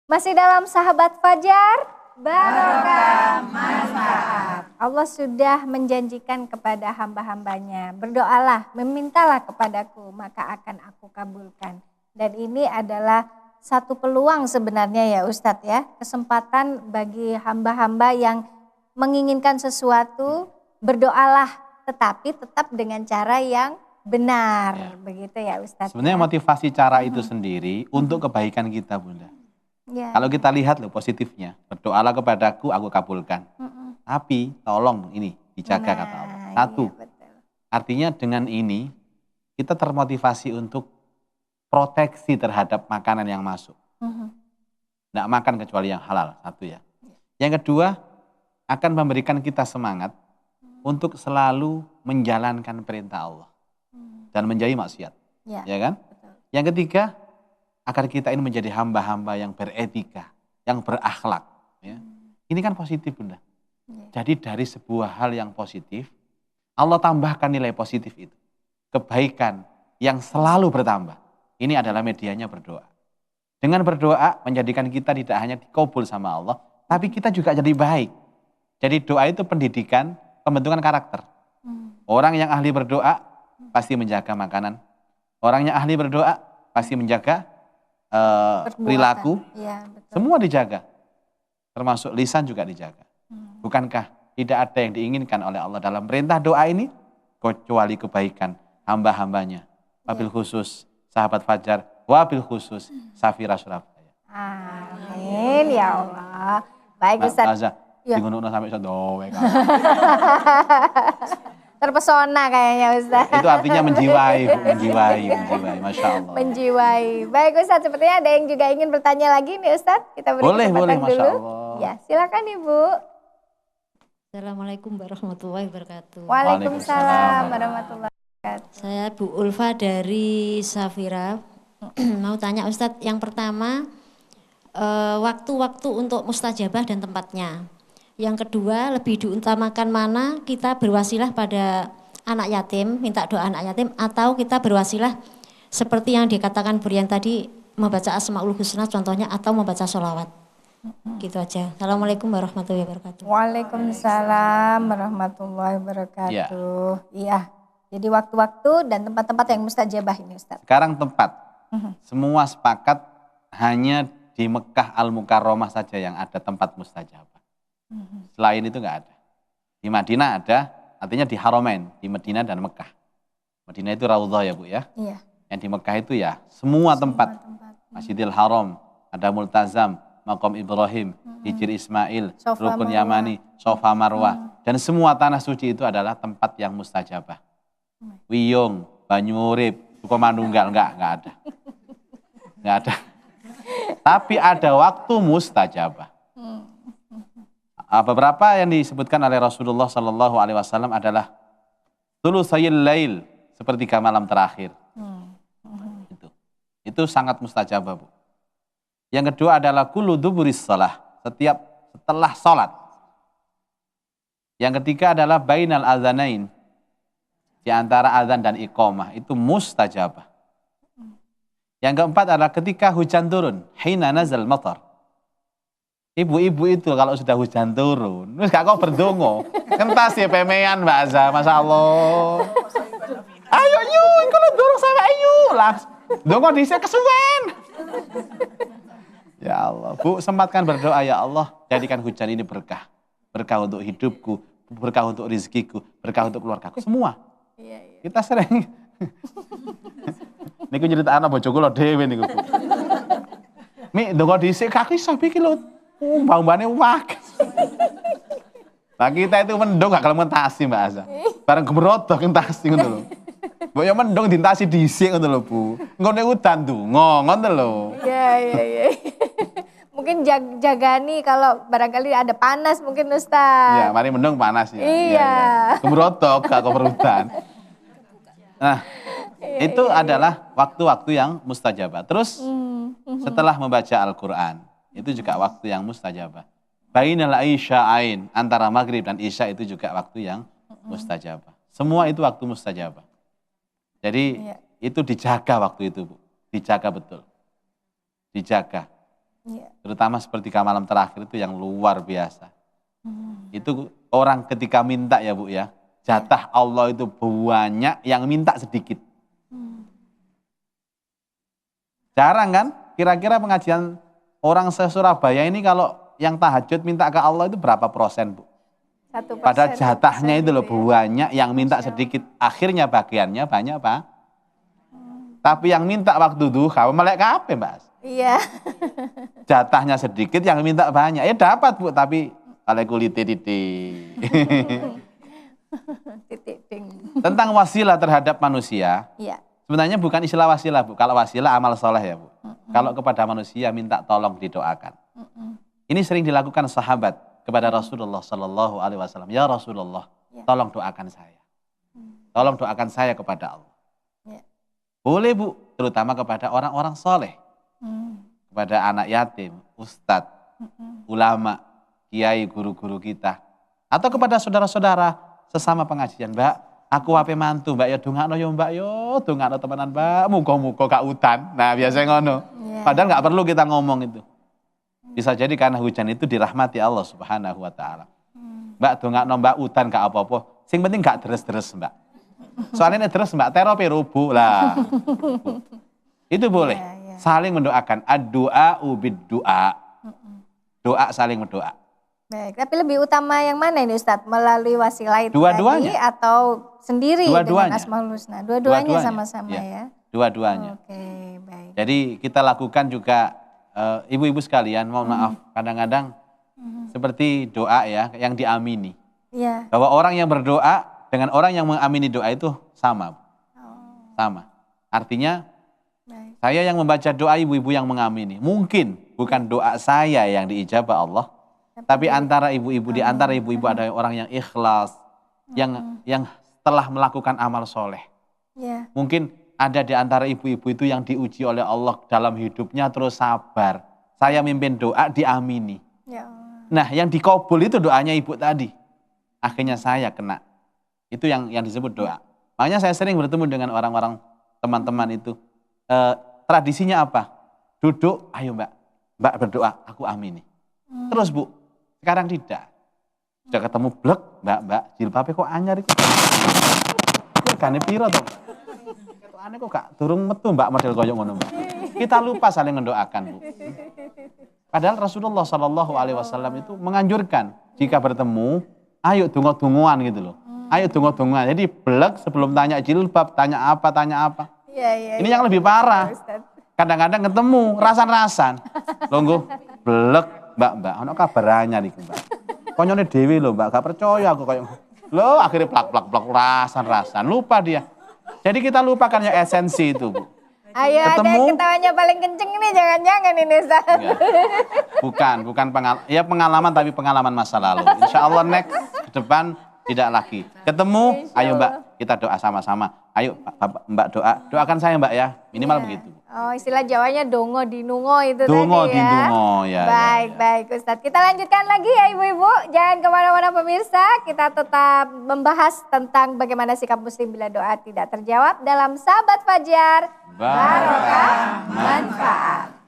Masih dalam Sahabat Fajar, barokah manfaat. Allah sudah menjanjikan kepada hamba-hambanya, berdoalah, memintalah kepadaku, maka akan aku kabulkan. Dan ini adalah satu peluang sebenarnya ya Ustadz ya, kesempatan bagi hamba-hamba yang menginginkan sesuatu, berdoalah, tetapi tetap dengan cara yang benar, begitu ya Ustadz. Sebenarnya motivasi cara itu sendiri untuk kebaikan kita, Bunda. Ya. Kalau kita lihat loh positifnya, berdoalah kepadaku, aku kabulkan. Tapi tolong ini dijaga kata Allah. Satu, iya, betul. Artinya dengan ini kita termotivasi untuk proteksi terhadap makanan yang masuk. Nggak makan kecuali yang halal, satu ya. Yang kedua, akan memberikan kita semangat untuk selalu menjalankan perintah Allah dan menjauhi maksiat, ya kan? Betul. Yang ketiga, agar kita ini menjadi hamba-hamba yang beretika, yang berakhlak. Ya. Ini kan positif, Bunda. Jadi dari sebuah hal yang positif, Allah tambahkan nilai positif itu. Kebaikan yang selalu bertambah. Ini adalah medianya berdoa. Dengan berdoa menjadikan kita tidak hanya dikabul sama Allah, tapi kita juga jadi baik. Jadi doa itu pendidikan, pembentukan karakter. Orang yang ahli berdoa pasti menjaga makanan. Orang yang ahli berdoa pasti menjaga perilaku, ya, betul. Semua dijaga, termasuk lisan juga dijaga. Bukankah tidak ada yang diinginkan oleh Allah dalam perintah doa ini kecuali kebaikan hamba-hambanya, wabil khusus Sahabat Fajar, wabil khusus Safira Surabaya. Amin ya Allah. Baik Ustaz. Ya. Digunungna sampai sedowe. Terpesona kayaknya Ustaz. Itu artinya menjiwai, Masya Allah. Menjiwai. Baik Ustaz, sepertinya ada yang juga ingin bertanya lagi nih Ustaz. Kita beri kesempatan boleh, dulu. Masya Allah. Ya, silakan Ibu. Assalamualaikum warahmatullahi wabarakatuh. Waalaikumsalam warahmatullahi wabarakatuh. Saya Bu Ulfa dari Safira. Mau tanya Ustadz, yang pertama waktu-waktu untuk mustajabah dan tempatnya. Yang kedua, lebih diutamakan mana kita berwasilah pada anak yatim, minta doa anak yatim, atau kita berwasilah seperti yang dikatakan Burian tadi, membaca Asmaul Husna contohnya, atau membaca sholawat. Gitu aja. Assalamualaikum warahmatullahi wabarakatuh. Waalaikumsalam warahmatullahi wabarakatuh. Iya. Jadi waktu-waktu dan tempat-tempat yang mustajabah ini Ustaz. Sekarang tempat. Semua sepakat hanya di Mekah Al-Mukarramah saja yang ada tempat mustajabah. Selain itu nggak ada. Di Madinah ada, artinya di Haramain, di Madinah dan Mekah. Madinah itu Raudhah ya Bu ya. Iya. Yang di Mekah itu ya semua tempat. Masjidil Haram, ada Multazam, Maqam Ibrahim, Hijr Ismail, Sofa Rukun Marwah. Yamani, Sofa Marwah. Dan semua tanah suci itu adalah tempat yang mustajabah. Wiyung, Banyurip, Sukomanunggal, enggak ada. Enggak ada. Tapi ada waktu mustajabah. Beberapa yang disebutkan oleh Rasulullah Sallallahu Alaihi Wasallam adalah Thulutsayil Lail, sepertiga malam terakhir. Itu sangat mustajabah Bu. Yang kedua adalah kullu duburis shalah, setiap setelah sholat. Yang ketiga adalah bainal adzanain, di antara azan dan iqamah, itu mustajabah. Yang keempat adalah ketika hujan turun, hina nazal matar. Ibu-ibu itu kalau sudah hujan turun, terus gak kok berdongo, kentas ya pemean Mbak Azza, Masya Allah. Ayo yuk, kalau dorong sama ayo langsung, dongo disini kesuwen. Ya Allah, Bu, sempatkan berdoa, ya Allah, jadikan hujan ini berkah. Berkah untuk hidupku, berkah untuk rizkiku, berkah untuk keluargaku, semua. Kita sering. Niku nyerita anak bojoku lho dhewe niku, Bu. Mi dongo dhisik kaki sampe iki lho. Mbak-mbane wak. Nah kita itu mendong gak kalau mentasi Mbak Azza. Bareng gemerodok entasi ngono lho. Mbok yo mendong dintasi dhisik ngono lho, Bu. Engko nek udan donga ngono lho. Iya. Mungkin jagani kalau barangkali ada panas mungkin Ustaz. Iya, mari mendong panas ya. Iya. Gemerodok gak keperutan. Nah, itu adalah waktu-waktu yang mustajabah. Terus setelah membaca Al-Quran, itu juga waktu yang mustajabah. Bainal isya'ain, antara maghrib dan isya itu juga waktu yang mustajabah. Semua itu waktu mustajabah. Jadi itu dijaga waktu itu Bu. Dijaga betul. Dijaga. Iya. Terutama sepertiga malam terakhir itu yang luar biasa. Itu orang ketika minta ya Bu ya, jatah Allah itu banyak, yang minta sedikit. Jarang kan? Kira-kira pengajian orang se-Surabaya ini kalau yang tahajud minta ke Allah itu berapa persen Bu? 1%. Padahal jatahnya itu loh gitu ya. banyak, yang minta sedikit. Akhirnya bagiannya banyak Pak. Tapi yang minta waktu duha, melek kabeh Mbak. Iya. Jatahnya sedikit, yang minta banyak. Ya dapat Bu, tapi kalau kulit titik. Titik ding. Tentang wasilah terhadap manusia, Iya. sebenarnya bukan istilah wasilah Bu. Kalau wasilah amal soleh ya Bu. Kalau kepada manusia minta tolong didoakan. Ini sering dilakukan sahabat kepada Rasulullah Sallallahu Alaihi Wasallam. Ya Rasulullah, tolong doakan saya. Tolong doakan saya kepada Allah. Ya. Boleh Bu, terutama kepada orang-orang soleh. Kepada anak yatim, ustadz, ulama, kiai, guru-guru kita. Atau kepada saudara-saudara sesama pengajian. Mbak, aku ape mantu Mbak ya dongakno yo Mbak yo, dongakno temenan Mbak, muga-muga gak udan. Nah, biasanya ngono. Padahal gak perlu kita ngomong itu. Bisa jadi karena hujan itu dirahmati Allah Subhanahu wa taala. Mbak dongakno Mbak udan gak apa-apa. Sing penting gak deres-deres Mbak. Soalnya ini deres Mbak, terope rubuh lah. Itu boleh. Saling mendoakan. Ad-du'a bid-du'a. Doa saling berdoa. Baik, tapi lebih utama yang mana ini Ustadz? Melalui wasilah itu Dua-duanya. tadi atau sendiri Dua-duanya. dengan Asmaul Husna? Dua-duanya Dua-duanya, sama-sama ya. ya? Dua-duanya. Oke, baik. Jadi kita lakukan juga ibu-ibu sekalian, mohon maaf, kadang-kadang seperti doa ya, yang diamini. Iya. Bahwa orang yang berdoa dengan orang yang mengamini doa itu sama. Sama. Artinya Baik. saya yang membaca doa, ibu-ibu yang mengamini. Mungkin bukan doa saya yang diijabah Allah, tapi antara ibu-ibu, di antara ibu-ibu ada orang yang ikhlas, yang telah melakukan amal soleh. Ya. Mungkin ada di antara ibu-ibu itu yang diuji oleh Allah dalam hidupnya terus sabar. Saya mimpin doa diamini. Ya Allah. Nah, yang dikabul itu doanya ibu tadi. Akhirnya saya kena. Itu yang disebut doa. Makanya saya sering bertemu dengan orang-orang teman-teman itu. Tradisinya apa? Duduk, ayo Mbak berdoa, aku amini. Terus Bu, sekarang tidak. Sudah ketemu blek, Mbak, jilbabnya kok anyar itu. Regane piro to? Ketokane kok gak durung metu Mbak model koyo ngono Mbak. Kita lupa saling mendoakan Bu. Padahal Rasulullah Shallallahu Alaihi Wasallam itu menganjurkan jika bertemu, ayo dungo-dungoan gitu loh. Ayo dungo-dungoan. Jadi blek sebelum tanya jilbab, tanya apa. Iya. Ini yang lebih parah. Kadang-kadang ketemu rasan-rasan. Longgo blek Mbak. Ono kabar anyar iku Mbak. Konyone dhewe lho Mbak, gak percaya aku koyo. Loh akhirnya plak rasan-rasan. Lupa dia. Jadi kita lupakan yang esensi itu Bu. Ayo Ketemu, ada ketawanya paling kenceng ini jangan-jangan ini Ustaz. Bukan pengalaman tapi pengalaman masa lalu. Insya Allah next ke depan tidak lagi. Ketemu, ayo Mbak kita doa sama-sama. Ayo Mbak doakan saya Mbak ya. Minimal begitu. Oh istilah Jawanya dongo dinungo itu Dongo tadi ya. dinungo ya. Baik Ustadz. Kita lanjutkan lagi ya ibu-ibu. Jangan kemana-mana pemirsa. Kita tetap membahas tentang bagaimana sikap muslim bila doa tidak terjawab dalam Sahabat Fajar. Barokah Manfaat.